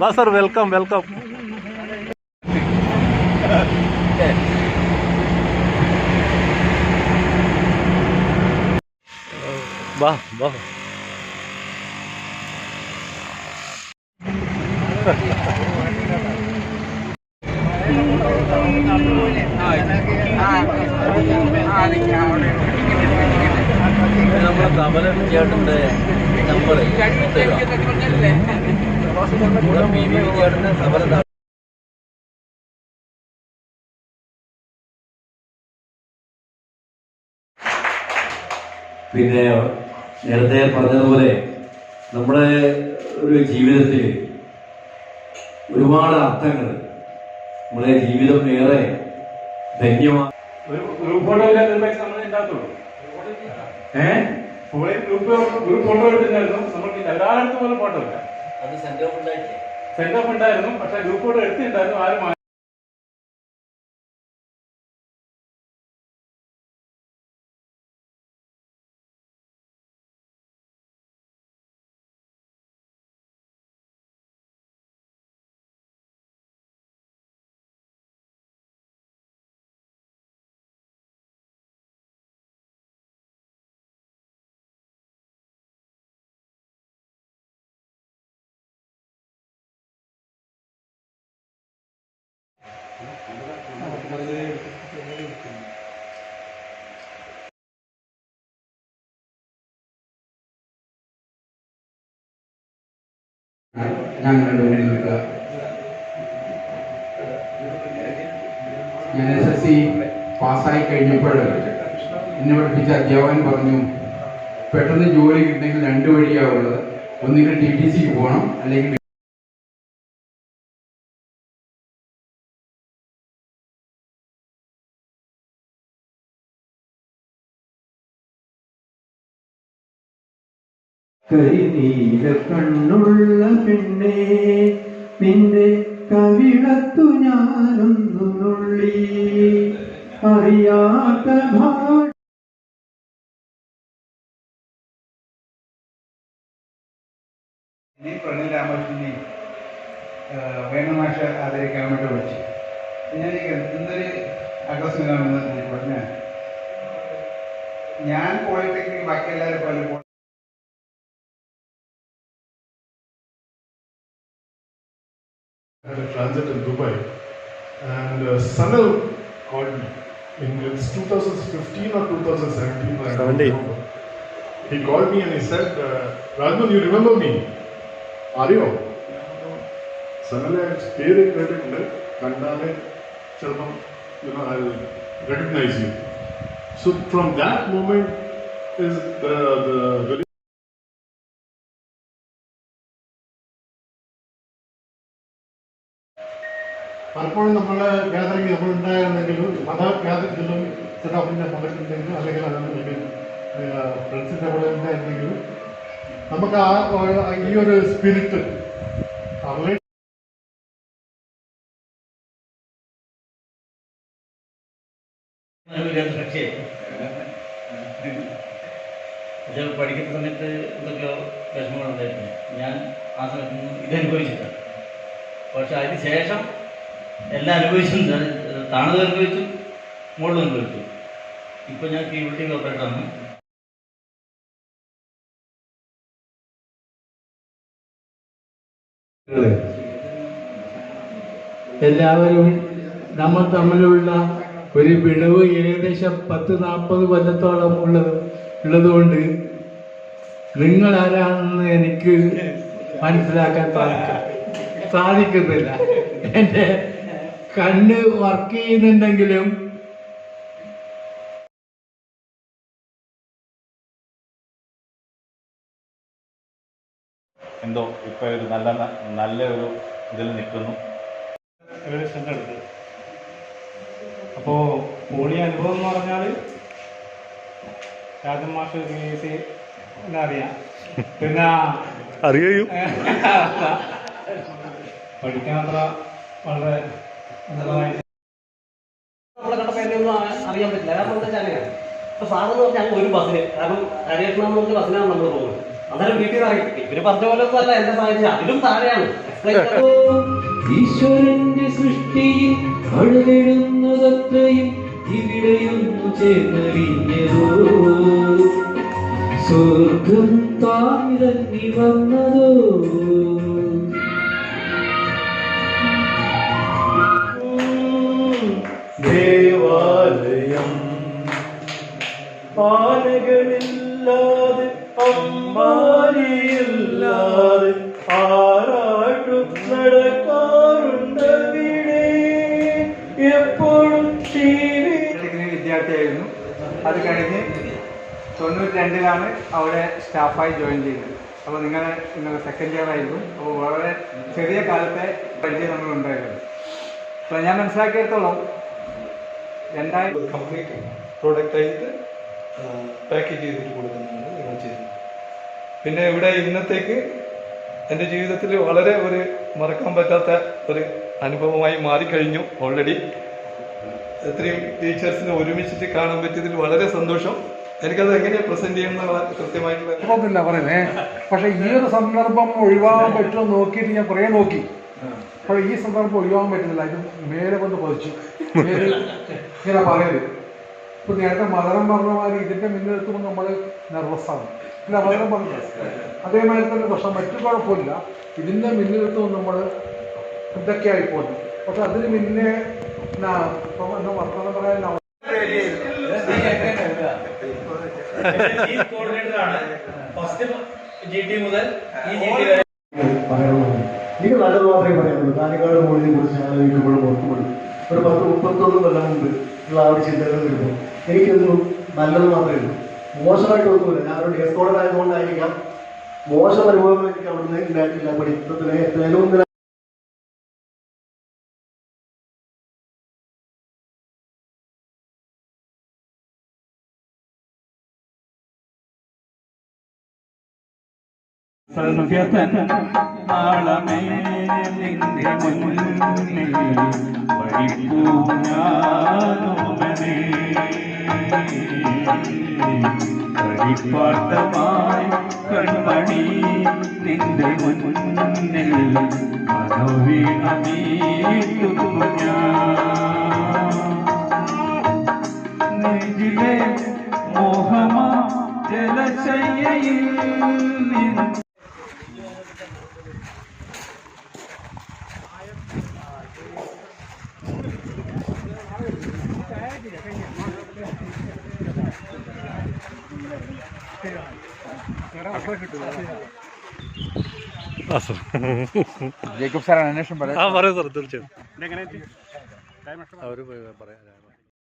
वाह sir, welcome welcome. वाह वाह। നമ്മളെ കമലൻ ചേട്ടൻ്റെ നമ്പർ ചേട്ടൻ്റെ കമല. പിന്നെ നേരത്തെ പറഞ്ഞതുപോലെ നമ്മുടെ ഒരു ജീവിതത്തിൽ ഒരുപാട് അർത്ഥങ്ങൾ, നമ്മുടെ ജീവിതം ഏറെ ധന്യമാണ്. ഗ്രൂപ്പ് ഫോട്ടോ ഗ്രൂപ്പ് ഫോട്ടോ എടുത്തിട്ടുണ്ടായിരുന്നു. നമുക്ക് എല്ലായിടത്തും പോലെ ഫോട്ടോ ഇല്ല. അത് സെൻഡ് ഓഫ് ഉണ്ടായിരുന്നു. പക്ഷെ ഗ്രൂപ്പ് ഫോട്ടോ എടുത്തിട്ടുണ്ടായിരുന്നു. ആരും ഞാൻ രണ്ടുപേരും നിൽക്കുക. ഞാൻ SSC പാസ്സായി കഴിഞ്ഞപ്പോൾ എന്നെ പഠിപ്പിച്ച അധ്യാപകൻ പറഞ്ഞു, പെട്ടെന്ന് ജോലി കിട്ടണമെങ്കിൽ 2 വഴിയാവുള്ളത്. ഒന്നുകിൽ TTCക്ക് പോകണം, അല്ലെങ്കിൽ കരിനീല കണ്ണുള്ള പെണ്ണേ, നിന്റെ കവിളത്തു ഞാനൊന്നു നുള്ളി അറിയാത്ത പ്രണയ രാമകൃഷ്ണനെ വേണുമാഷ ആദരിക്കാൻ വേണ്ടി വിളിച്ചു. ഞാൻ ഇന്നൊരു ആകസ്മികമാണെന്ന് പറഞ്ഞ ഞാൻ പോളിടെക്നിക് ബാക്കി എല്ലാവരും പോലെ had a transit in Dubai, and Sanal called me. It's 2015 or 2017. I don't remember. He called me and he said, Rajman, you remember me? Are you? Sanal, I paid a credit, Kandane, Chalmam, I'll recognize you. So from that moment is the very പലപ്പോഴും നമ്മളെ gathering നമ്മളുണ്ടായിരുന്നെങ്കിലും മത ഗ്യാതറിങ്ങിലും സെറ്റപ്പിൻ്റെ പങ്കെടുത്തിട്ടുണ്ടെങ്കിലും അല്ലെങ്കിൽ അല്ലെങ്കിൽ ഫ്രണ്ട്സിൻ്റെ കൂടെ ഉണ്ടായിരുന്നെങ്കിലും നമുക്ക് ഈ ഒരു സ്പിരിറ്റ് പക്ഷെ പഠിക്കുന്ന സമയത്ത് എന്തൊക്കെയോ വിഷമങ്ങളുണ്ടായിരുന്നു. ഞാൻ ആ സമയത്ത് ഇതനുഭവിച്ചില്ല. പക്ഷെ അതിന് ശേഷം എല്ലാം അനുഭവിച്ചും, താണത് അനുഭവിച്ചു, മുകളിൽ അനുഭവിച്ചു. ഇപ്പം ഞാൻ ബിൽഡിംഗ് ഓപ്പറേറ്ററാണ്. എല്ലാവരും നമ്മൾ തമ്മിലുള്ള ഒരു വിടവ് ഏകദേശം 10-40 കൊല്ലത്തോളം ഉള്ളതുകൊണ്ട് നിങ്ങൾ ആരാണെന്ന് എനിക്ക് മനസ്സിലാക്കാൻ സാധിക്കുന്നില്ല. എൻ്റെ കണ്ണ് വർക്ക് ചെയ്യുന്നുണ്ടെങ്കിലും എന്തോ ഇപ്പൊ ഒരു നല്ല ഒരു ഇതിൽ നിൽക്കുന്നു. അപ്പോ പോളി അനുഭവം എന്ന് പറഞ്ഞാൽ രാജൻ മാഷ് അറിയാം. പിന്നെ അറിയൂ പഠിക്കാൻ അത്ര വളരെ നമ്മളെ കണ്ടപ്പോൾ എന്നെ ഒന്നും അറിയാൻ പറ്റില്ല. കാരണം എന്താ വെച്ചാൽ അപ്പൊ സാറെന്ന് പറഞ്ഞാൽ ഒരു ബസ്സിന്, കാരണം കാര്യമായിട്ട് നമുക്ക് ബസ്സിനാണ് നമ്മൾ പോകുന്നത്. അന്നേരം വീട്ടിൽ നിന്ന് അറിയിക്കും ഇവര് പറഞ്ഞ പോലെ ഒന്നും അല്ല എന്റെ സാഹചര്യം, അതിലും താഴെയാണ്. ഈശ്വരന്റെ സൃഷ്ടിയിൽ അഴുതെഴുന്നതത്രയും ഇവിടെയൊന്നു ചേർന്നറിഞ്ഞതോ, സ്വർഗം താഴ്ന്നിറങ്ങി വന്നതോ. ദേവാലയം ആനകളില്ലാതെ അമ്മാരിയില്ലാതെ ആരാട്ടും നടക്കാറുണ്ടവിടെ എപ്പോഴും ഡിഗ്രി വിദ്യാർത്ഥിയായിരുന്നു. അത് കഴിഞ്ഞ് 92-ലാണ് അവിടെ സ്റ്റാഫായി ജോയിൻ ചെയ്തത്. അപ്പോൾ നിങ്ങൾ സെക്കൻഡ് ഇയർ ആയിരുന്നു. അപ്പോൾ വളരെ ചെറിയ കാലത്തെ പരിചയം നമ്മളുണ്ടായിരുന്നു. അപ്പോൾ ഞാൻ മനസ്സിലാക്കിയിടത്തോളം 2000 കംപ്ലീറ്റ് പ്രോഡക്റ്റ് ആയിട്ട് പാക്കേജ് ചെയ്തിട്ട് കൊടുക്കുന്നതാണ് നിങ്ങൾ ചെയ്യുന്നത്. പിന്നെ ഇവിടെ ഇന്നത്തേക്ക് എൻ്റെ ജീവിതത്തിൽ വളരെ ഒരു മറക്കാൻ പറ്റാത്ത ഒരു അനുഭവമായി മാറിക്കഴിഞ്ഞു ഓൾറെഡി. ഇത്രയും ടീച്ചേഴ്സിനെ ഒരുമിച്ചിട്ട് കാണാൻ പറ്റിയതിൽ വളരെ സന്തോഷം. എനിക്കത് എങ്ങനെയാണ് പ്രസന്റ് ചെയ്യുന്ന കൃത്യമായിട്ടുള്ള പറയുന്നേ. പക്ഷെ ഈ ഒരു സന്ദർഭം ഒഴിവാകാൻ പറ്റുമോ നോക്കിയിട്ട് ഞാൻ കുറേ നോക്കി. പക്ഷെ ഈ സന്ദർഭം ഒഴിവാക്കാൻ പറ്റുന്നില്ല. ഇത് മേലെ കൊണ്ട് പതിച്ചു ഇങ്ങനെ പറയരുത്. ഇപ്പൊ നേരത്തെ മദനം പറഞ്ഞ മാതിരി ഇതിന്റെ മുന്നിലെത്തുമ്പോൾ നമ്മൾ നെർവസാണ്. ഇല്ല, മദനം പറഞ്ഞു അതേമാതിരി തന്നെ. പക്ഷെ മറ്റു കുഴപ്പമില്ല. ഇതിന്റെ മുന്നിലെത്തുമ്പോൾ നമ്മൾ ഇതൊക്കെ ആയിപ്പോകും. പക്ഷെ അതിന് മുന്നേ വർത്തമാനം പറയാൻ എനിക്ക് നല്ലത് മാത്രമേ പറയാനുള്ളൂ. കാഞ്ഞങ്ങാട് മോളിനെ കുറിച്ച് ആലോചിക്കുമ്പോഴും ഓർക്കുമ്പോഴും ഒരു 10-31 കൊല്ലം മുമ്പ് ഉള്ള ആ ഒരു ചിന്തകൾ വരുമ്പോൾ എനിക്കൊന്നും നല്ലത് മാത്രമേ ഉള്ളൂ. മോശമായിട്ട് ഒന്നുമില്ല. ഞാനൊരു ഡേ സ്കോളർ ആയതുകൊണ്ടായിരിക്കാം മോശം അനുഭവങ്ങൾ എനിക്ക് അവിടുന്ന് ഉണ്ടായിട്ടില്ല. പഠിത്തത്തിലെ എത്രയും ായി കൺമണി നിന്റെ മുന്നിൽ മനോവീണമീട്ടുന്നു ഞാൻ. നെഞ്ചിലെ മോഹമാ ജലശയ്യയിൽ നിന്ന് ജേക്കബ് സാറാണ് അന്വേഷണം പറയാം. പറയാം സാർ തീർച്ചയായും. അവർ പറയാം.